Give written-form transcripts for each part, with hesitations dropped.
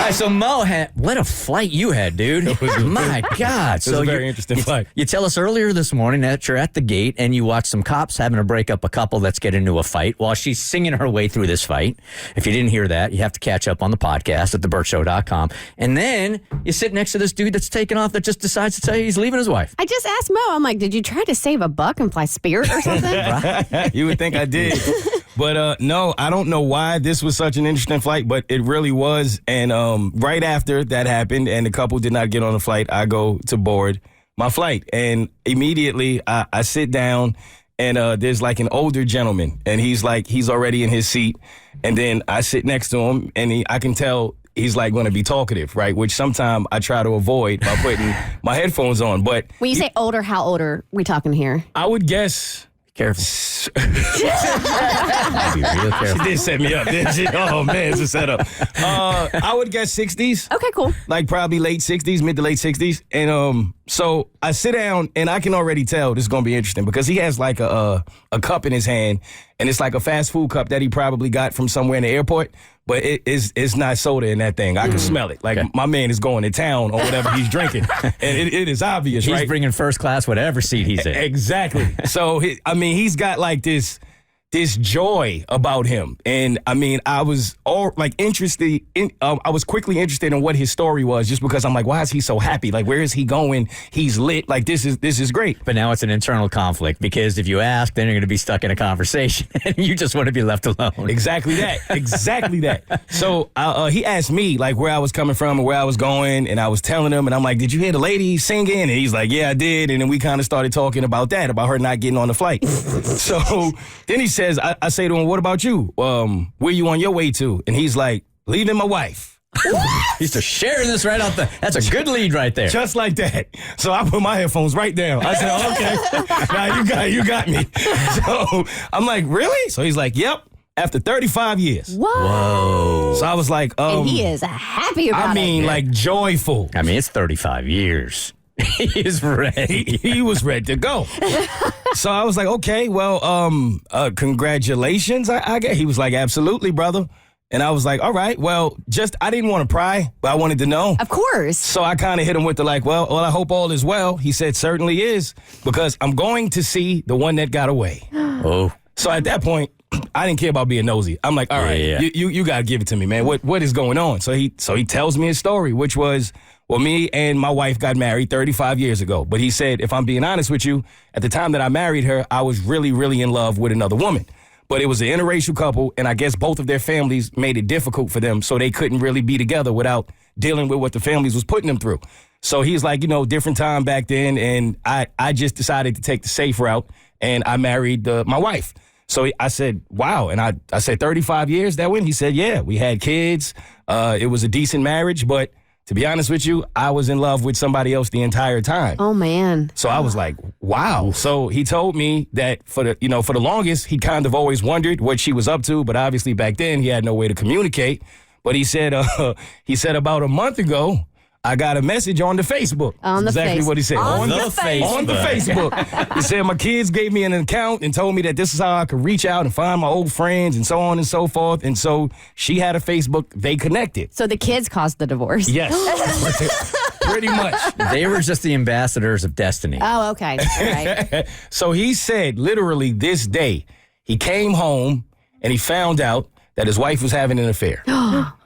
right, so Mo, what a flight you had, dude. My God. It was a very interesting flight. You tell us earlier this morning that you're at the gate and you watch some cops having to break up a couple that's getting into a fight while she's singing her way through this fight. If you didn't hear that, you have to catch up on the podcast at thebertshow.com. And then you sit next to this dude that's taking off that just decides to tell you he's leaving his wife. I just asked Mo, I'm like, did you try to save a buck and fly Spirit or something? You would think I did. But no, I don't know why this was such an interesting flight, but it really was. And right after that happened and the couple did not get on the flight, I go to board my flight. And immediately I sit down and there's like an older gentleman and he's already in his seat. And then I sit next to him and I can tell he's like going to be talkative, right? Which sometimes I try to avoid by putting my headphones on. But when you say older, how old are we talking here? I would guess. Careful. Be real careful. She did set me up, didn't she? Oh, man, it's a setup. I would guess 60s. Okay, cool. Like probably late 60s, mid to late 60s. And so I sit down, and I can already tell this is going to be interesting because he has like a cup in his hand, and it's like a fast food cup that he probably got from somewhere in the airport, but it's not soda in that thing. I can smell it. Like my man is going to town on whatever he's drinking, and it is obvious, he's right? He's bringing first class whatever seat he's in. Exactly. So, he's got like this joy about him. And I was interested I was quickly interested in what his story was just because I'm like, why is he so happy? Like, where is he going? He's lit. Like, this is great. But now it's an internal conflict because if you ask, then you're going to be stuck in a conversation and you just want to be left alone. Exactly that. So he asked me like where I was coming from and where I was going. And I was telling him and I'm like, did you hear the lady singing? And he's like, yeah, I did. And then we kind of started talking about her not getting on the flight. So then he said, I say to him, what about you? Where you on your way to? And he's like, leaving my wife. He's just sharing this right out that's a good lead right there. Just like that. So I put my headphones right down. I said, okay, now you got me. So I'm like, really? So he's like, yep, after 35 years. Whoa. So I was like, and he is happy about it. like joyful. It's 35 years. He is ready. He was ready to go. So I was like, okay, well, congratulations. I guess. He was like, absolutely, brother. And I was like, all right, well, I didn't want to pry, but I wanted to know. Of course. So I kind of hit him with the well, I hope all is well. He said, certainly is, because I'm going to see the one that got away. Oh. So at that point, I didn't care about being nosy. I'm like, all right, you got to give it to me, man. What is going on? So he tells me his story, which was, well, me and my wife got married 35 years ago. But he said, if I'm being honest with you, at the time that I married her, I was really, really in love with another woman. But it was an interracial couple, and I guess both of their families made it difficult for them, so they couldn't really be together without dealing with what the families was putting them through. So he's like, different time back then, and I just decided to take the safe route, and I married my wife. So I said, wow. And I said, 35 years that went? He said, yeah, we had kids. It was a decent marriage, but to be honest with you, I was in love with somebody else the entire time. Oh, man. So I was like, wow. So he told me that for the longest, he kind of always wondered what she was up to. But obviously back then he had no way to communicate. But he said about a month ago, I got a message on the Facebook. Exactly what he said. On the Facebook. On the Facebook. He said my kids gave me an account and told me that this is how I could reach out and find my old friends and so on and so forth. And so she had a Facebook. They connected. So the kids caused the divorce. Yes. Pretty much. They were just the ambassadors of destiny. Oh, okay. All right. So he said literally this day, he came home and he found out that his wife was having an affair.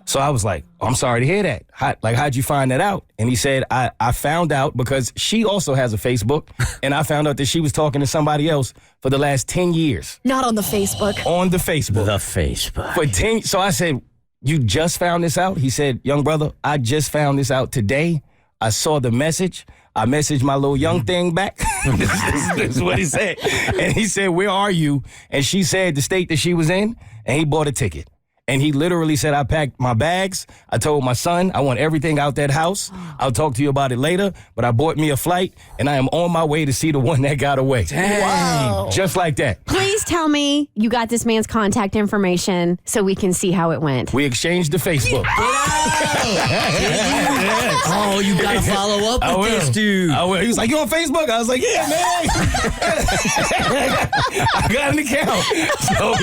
So I was like, I'm sorry to hear that. How'd you find that out? And he said, I found out because she also has a Facebook, and I found out that she was talking to somebody else for the last 10 years. Not on the Facebook. On the Facebook. The Facebook. For 10. So I said, you just found this out? He said, young brother, I just found this out today. I saw the message. I messaged my little young thing back. This is what he said. And he said, where are you? And she said the state that she was in, and he bought a ticket. And he literally said, I packed my bags. I told my son, I want everything out that house. I'll talk to you about it later. But I bought me a flight, and I am on my way to see the one that got away. Dang. Wow. Just like that. Please tell me you got this man's contact information so we can see how it went. We exchanged the Facebook. Oh, you got to follow up with this dude. I will. He was like, you on Facebook? I was like, yeah, man. I got an account. So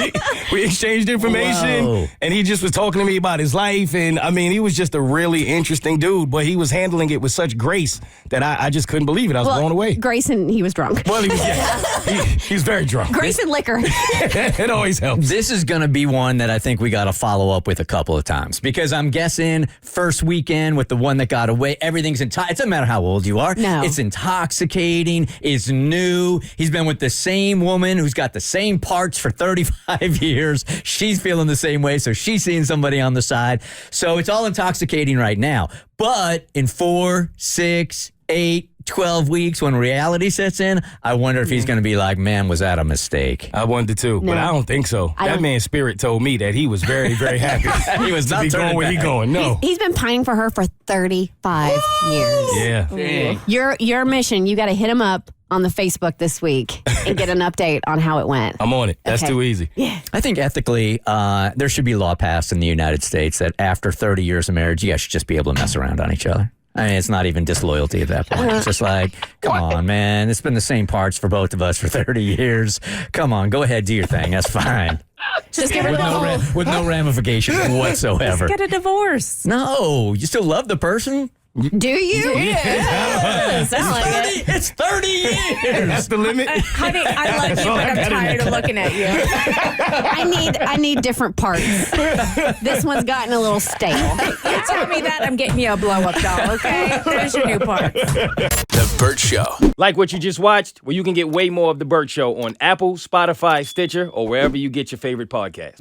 we exchanged information. Whoa. And he just was talking to me about his life. And, I mean, he was just a really interesting dude. But he was handling it with such grace that I just couldn't believe it. I was blown away. Grayson, he was drunk. Well, he's very drunk. Grayson liquor. It always helps. This is going to be one that I think we got to follow up with a couple of times because I'm guessing first weekend with the one that got away, everything's it doesn't matter how old you are. No. It's intoxicating. It's new. He's been with the same woman who's got the same parts for 35 years. She's feeling the same way, so she's seeing somebody on the side. So it's all intoxicating right now. But in 4, 6, 8, 12 weeks when reality sets in, I wonder if he's going to be like, man, was that a mistake? I wondered too, but I don't think so. That man's spirit told me that he was very, very happy. He was not going where he going. No. He's been pining for her for 35 years. Yeah. Your mission, you got to hit him up on the Facebook this week and get an update on how it went. I'm on it. That's Okay. too easy. Yeah. I think ethically, there should be law passed in the United States that after 30 years of marriage, you guys should just be able to mess around on each other. I mean, it's not even disloyalty at that point. It's just like, come on, man. It's been the same parts for both of us for 30 years. Come on, go ahead, do your thing. That's fine. Just get rid of the whole. With no ramifications whatsoever. Get a divorce. No, you still love the person? Do you? Yeah. Sound like it. It's 30 years. That's the limit. Honey, I love you, but I'm tired of looking at you. I need different parts. This one's gotten a little stale. You tell me that, I'm getting you a blow-up doll, okay? There's your new part. The Bert Show. Like what you just watched? Well, you can get way more of The Bert Show on Apple, Spotify, Stitcher, or wherever you get your favorite podcast.